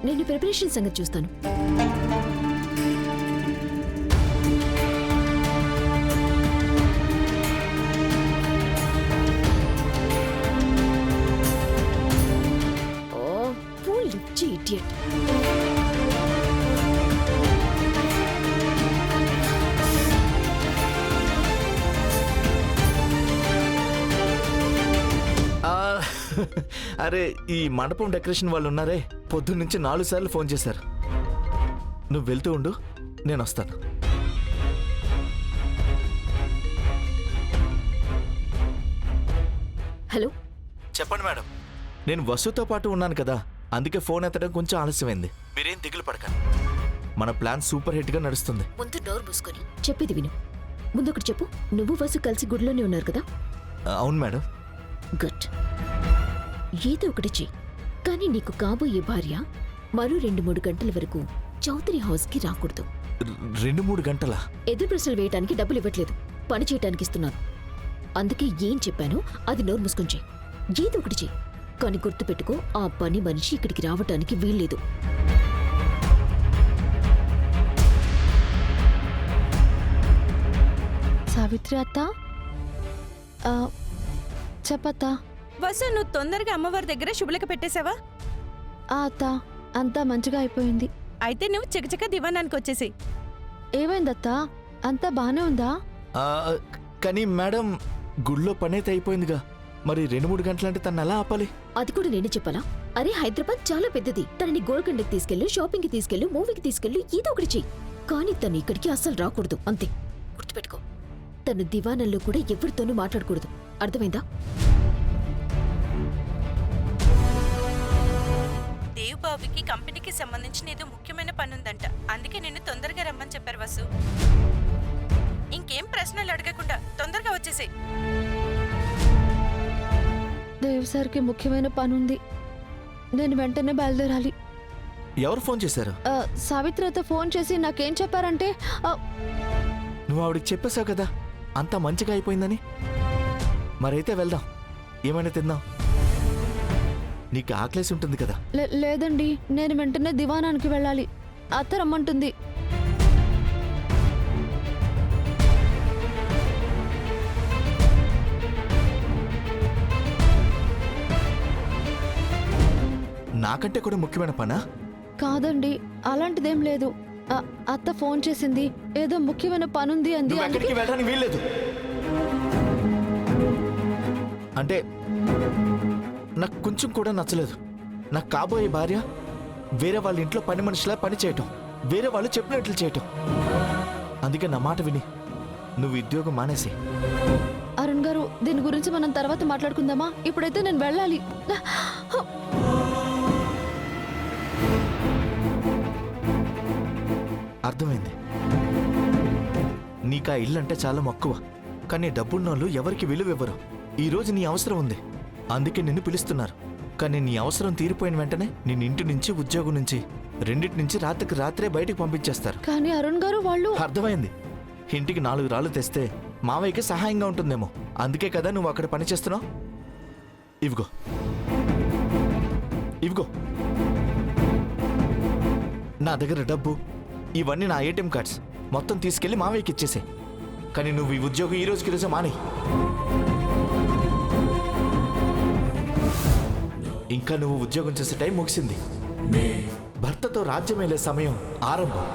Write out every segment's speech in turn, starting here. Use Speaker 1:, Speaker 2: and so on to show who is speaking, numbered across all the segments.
Speaker 1: నేను ప్రిపరేషన్ సంగతి చూస్తాను. Idiot.
Speaker 2: అరే ఈ మండపం డెకరేషన్ వాళ్ళు ఉన్నారే, పొద్దున్నుంచి 4 సార్లు ఫోన్ చేశారు. నువ్వు వెళ్తూ ఉండు, నేను వస్తాను.
Speaker 1: హలో,
Speaker 2: చెప్పండి మేడం. నేను వసుతో పాటు ఉన్నాను కదా, అందుకే ఫోన్ ఎత్తడం కొంచెం ఆలస్యమైంది. మీరేం దిగులు పడకండి, మన ప్లాన్ సూపర్ హిట్ గా నడుస్తుంది.
Speaker 1: ముందు డోర్ మూసుకొని చెప్పేది విను. ముందు ఒకటి చెప్పు, నువ్వు వసు కలిసి గుడిలోనే ఉన్నారు కదా?
Speaker 2: అవును మేడం.
Speaker 1: గుడ్. ఏదో ఒకటి చెయ్యి, కానీ నీకు కాబోయే భార్య మరో 2-3 గంటల వరకు చౌదరి హౌస్ కి రాకూడదు.
Speaker 2: 2-3 గంటలా?
Speaker 1: ఎదురు ప్రశ్నలు వేయడానికి డబ్బులు ఇవ్వట్లేదు, పని చేయడానికి ఇస్తున్నాను. అందుకే ఏం చెప్పానో అది నోరు మూసుకొని చెయ్యి. ఏదో ఒకటి చెయ్యి, కానీ గుర్తుపెట్టుకో, ఆ పని మనిషి ఇక్కడికి రావటానికి వీల్లేదు.
Speaker 3: సావిత్రి అత్త, చెప్పత్తా.
Speaker 4: వసు, నువ్వు తొందరగా అమ్మవారి దగ్గర శుభ్లక పెట్టేశావా?
Speaker 3: అత్త, అంతా మంచిగా అయిపోయింది.
Speaker 4: అయితే నువ్వు చకచక దివానానికి వచ్చేసి.
Speaker 3: ఏమైందత్తా, అంతా బానే ఉందా?
Speaker 2: కానీ మేడం, గుళ్ళో పని అయితే అయిపోయిందిగా, మరి 2-3 గంటలంటే తను ఎలా ఆపాలి?
Speaker 1: అది కూడా నేనే చెప్పాలా? అరే, హైదరాబాద్ చాలా పెద్దది. తనని గోల్కొండకి తీసుకెళ్ళు, షాపింగ్కి తీసుకెళ్ళు, మూవీకి తీసుకెళ్ళు, ఏదో ఒకటి చెయ్యి. కానీ తను ఇక్కడికి అస్సలు రాకూడదు, అంతే. గుర్తుపెట్టుకో, తను దివానంలో కూడా ఎవరితోనూ మాట్లాడకూడదు, అర్థమైందా?
Speaker 4: దేవ్బాబుకి కంపెనీకి సంబంధించిన ఏదో ముఖ్యమైన పని ఉందంట, అందుకే నిన్ను తొందరగా రమ్మని చెప్పారు వసు. ఇంకేం ప్రశ్నలు అడగకుండా తొందరగా వచ్చేసేయ్.
Speaker 3: దేవ్ సార్కి ముఖ్యమైన పనుంది, నేను వెంటనే బయలుదేరాలి.
Speaker 2: ఎవరు ఫోన్ చేశారు?
Speaker 3: సావిత్రితో ఫోన్ చేసి నాకేం చెప్పారంటే,
Speaker 2: నువ్వు ఆవిడకి చెప్పేశావు కదా అంతా మంచిగా అయిపోయిందని. మరైతే వెళ్దాం, ఏమైనా తిందాం. నీకు ఆకలేసి ఉంటుంది కదా?
Speaker 3: లేదండి, నేను వెంటనే దివానానికి వెళ్ళాలి, అత్త రమ్మంటుంది.
Speaker 2: నాకంటే కూడా ముఖ్యమైన పనా?
Speaker 3: కాదండి, అలాంటిదేం లేదు. అత్త ఫోన్ చేసింది, ఏదో ముఖ్యమైన పనుంది అంది.
Speaker 2: ఎక్కడికి వెళ్ళడానికి వీల్లేదు. అంటే నాకు కొంచెం కూడా నచ్చలేదు. నాకు కాబోయే భార్య వేరే వాళ్ళ ఇంట్లో పని మనిషిలా పని చేయటం, వేరే వాళ్ళు చెప్పినట్లు చేయటం. అందుకే నా మాట విని నువ్వు ఉద్యోగం మానేసి.
Speaker 3: అరుణ్ గారు, దీని గురించి మనం తర్వాత మాట్లాడుకుందామా? ఇప్పుడైతే నేను వెళ్ళాలి.
Speaker 2: అర్థమైంది. నీకా ఇల్లంటే చాలా మక్కువ, కానీ డబ్బున్నోళ్ళు ఎవరికి విలువివ్వరు. ఈరోజు నీ అవసరం ఉంది, అందుకే నిన్ను పిలుస్తున్నారు. కానీ నీ అవసరం తీరిపోయిన వెంటనే నిన్ను ఇంటి నుంచి, ఉద్యోగం నుంచి, రెండింటి నుంచి రాత్రికి రాత్రే బయటకు పంపించేస్తారు.
Speaker 3: కానీ అరుణ్ గారు వాళ్ళు.
Speaker 2: అర్థమైంది. ఇంటికి 4 రాళ్ళు తెస్తే మావయ్యకి సహాయంగా ఉంటుందేమో, అందుకే కదా నువ్వు అక్కడ పని చేస్తున్నావు. ఇవిగో ఇవిగో నా దగ్గర డబ్బు, ఇవన్నీ నా ఏటీఎం కార్డ్స్, మొత్తం తీసుకెళ్లి మావయ్యకి ఇచ్చేసే. కానీ నువ్వు ఈ ఉద్యోగం ఈ రోజుకి రోజు మానే. ఇంకా నువ్వు ఉద్యోగం చేసే టైం ముగిసింది. భర్తతో రాజ్యమేలే సమయం ఆరంభం.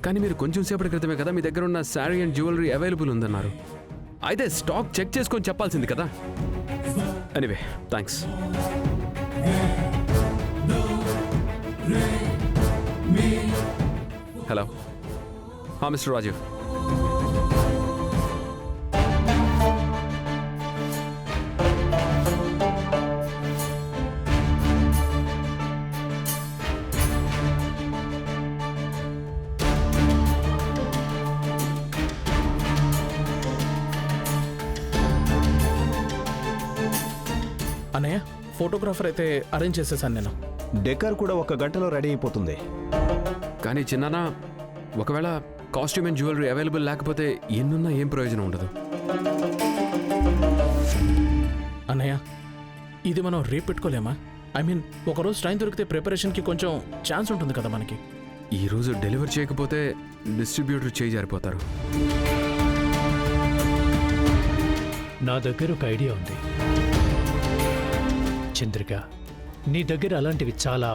Speaker 5: కానీ మీరు కొంచెం సేపటి క్రితమే కదా మీ దగ్గర ఉన్న శారీ అండ్ జ్యువెలరీ అవైలబుల్ ఉందన్నారు. అయితే స్టాక్ చెక్ చేసుకొని చెప్పాల్సింది కదా. Anyway, thanks. Hello, mister Rajeev.
Speaker 6: అన్నయ్య, ఫోటోగ్రాఫర్ అయితే అరేంజ్ చేసేసాను నేను.
Speaker 7: డెకర్ కూడా 1 గంటలో రెడీ అయిపోతుంది.
Speaker 5: కానీ చిన్నానా, ఒకవేళ కాస్ట్యూమ్ అండ్ జ్యువెలరీ అవైలబుల్ లేకపోతే ఎన్నున్నా ఏం ప్రయోజనం ఉండదు.
Speaker 6: అన్నయ్య, ఇది మనం రేపు పెట్టుకోలేమా? ఐ మీన్ ఒకరోజు టైం దొరికితే ప్రిపరేషన్కి కొంచెం ఛాన్స్ ఉంటుంది కదా మనకి.
Speaker 5: ఈరోజు డెలివర్ చేయకపోతే డిస్ట్రిబ్యూటర్ చేయి జారిపోతారు.
Speaker 8: నా దగ్గర ఒక ఐడియా ఉంది చంద్రిక. నీ దగ్గర అలాంటివి చాలా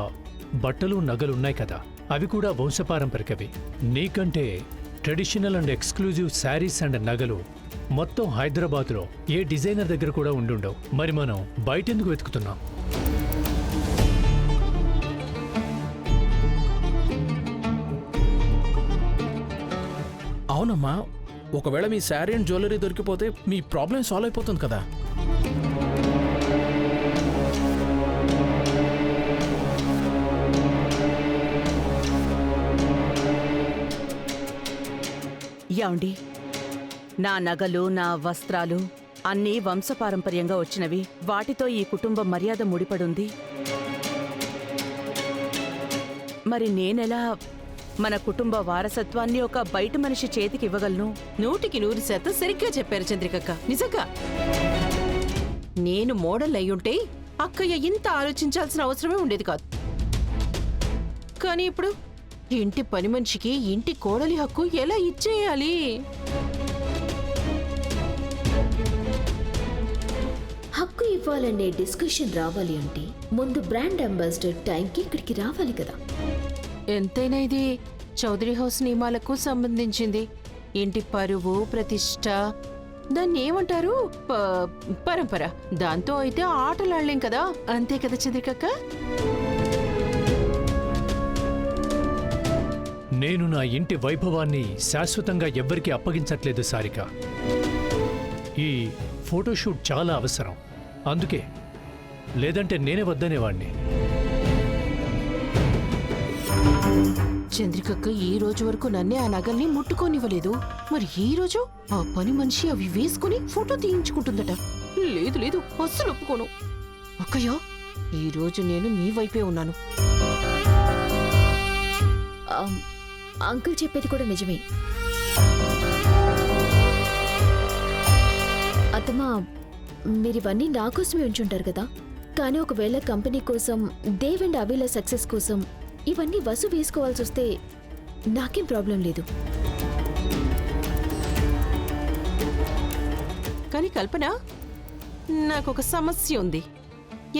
Speaker 8: బట్టలు నగలు ఉన్నాయి కదా, అవి కూడా వంశపారంపరికవి. నీకంటే traditional and exclusive saris and నగలు మొత్తం హైదరాబాద్లో ఏ డిజైనర్ దగ్గర కూడా ఉండుండవు. మరి మనం బయటెందుకు వెతుకుతున్నాం?
Speaker 6: అవునమ్మా, ఒకవేళ మీ శారీ అండ్ జ్యువెలరీ దొరికిపోతే మీ ప్రాబ్లం సాల్వ్ అయిపోతుంది కదా.
Speaker 9: యాండి, నా నగలు, నా వస్త్రాలు అన్నీ వంశపారంపర్యంగా వచ్చినవి. వాటితో ఈ కుటుంబం మర్యాద ముడిపడుంది. మరి నేనెలా మన కుటుంబ వారసత్వాన్ని ఒక బయట మనిషి చేతికి ఇవ్వగలను?
Speaker 10: 100% సరిగ్గా చెప్పారు చంద్రికక్క. నిజంగా నేను మోడల్ అయ్యుంటే అక్కయ్య ఇంత ఆలోచించాల్సిన అవసరమే ఉండేది కాదు. కానీ ఇప్పుడు ఇంటి పని మనిషికి ఇంటి కోడలి హక్కు ఎలా ఇచ్చేయాలి?
Speaker 1: హక్కు ఇవ్వాలనే డిస్కషన్ రావాలి అంటే ముందు బ్రాండ్ అంబాసిడర్ టైంకి ఇక్కడికి రావాలి కదా.
Speaker 10: ఎంతైనా ఇది చౌదరి హౌస్ నియమాలకు సంబంధించింది. ఇంటి పరువు, ప్రతిష్ట, దాన్ని ఏమంటారు, పరంపర. దాంతో అయితే ఆటలాడలేం కదా. అంతే కదా చంద్రికక్క?
Speaker 8: నేను నా ఇంటి వైభవాన్ని శాశ్వతంగా ఎవ్వరికీ అప్పగించట్లేదు సారిక. ఈ ఫోటోషూట్ చాలా అవసరం. అందుకే, లేదంటే నేనే వద్దనేవాణ్ణి.
Speaker 10: చంద్రికక్క ఈ రోజు వరకు నన్నే ఆ నగల్ని ముట్టుకోనివ్వలేదు. మరి ఈ రోజు ఆ పని మనిషి అవి వేసుకుని ఫోటో తీయించుకుంటుందట. లేదు లేదు, అస్సలు ఒప్పుకోను. అక్కయ్య, ఈ రోజు నేను మీ వైపే ఉన్నాను.
Speaker 1: అంకుల్ చెప్పేది కూడా నిజమే. అత్తమ్మా, మీరివన్నీ నా కోసమే ఉంచుంటారు కదా. కానీ ఒకవేళ కంపెనీ కోసం, దేవ్ అండ్ అభిల సక్సెస్ కోసం ఇవన్నీ వసు వేసుకోవాల్సి వస్తే నాకేం ప్రాబ్లం లేదు.
Speaker 10: కానీ కల్పన, నాకొక సమస్య ఉంది.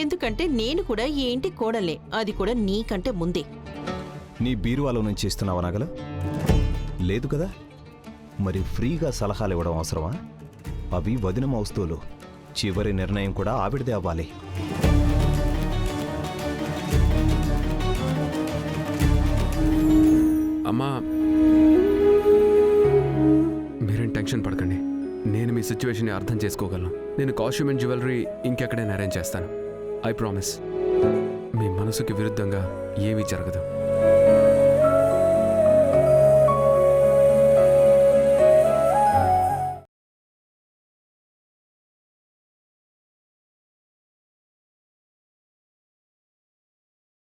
Speaker 10: ఎందుకంటే నేను కూడా ఈ ఇంటి కోడలే, అది కూడా నీకంటే ముందే.
Speaker 7: నీ బీరువాలో నుంచి ఇస్తున్నావా నగలు? లేదు కదా. మరి ఫ్రీగా సలహాలు ఇవ్వడం అవసరమా? అవి వదిన వస్తువులు. చివరి నిర్ణయం కూడా ఆవిడదే అవ్వాలి.
Speaker 5: అమ్మా, మీరేం టెన్షన్ పడకండి. నేను మీ సిచ్యువేషన్ని అర్థం చేసుకోగలను. నేను కాస్ట్యూమ్ అండ్ జ్యువెలరీ ఇంకెక్కడైనా అరేంజ్ చేస్తాను. I promise. మీ మనసుకి విరుద్ధంగా ఏమీ జరగదు.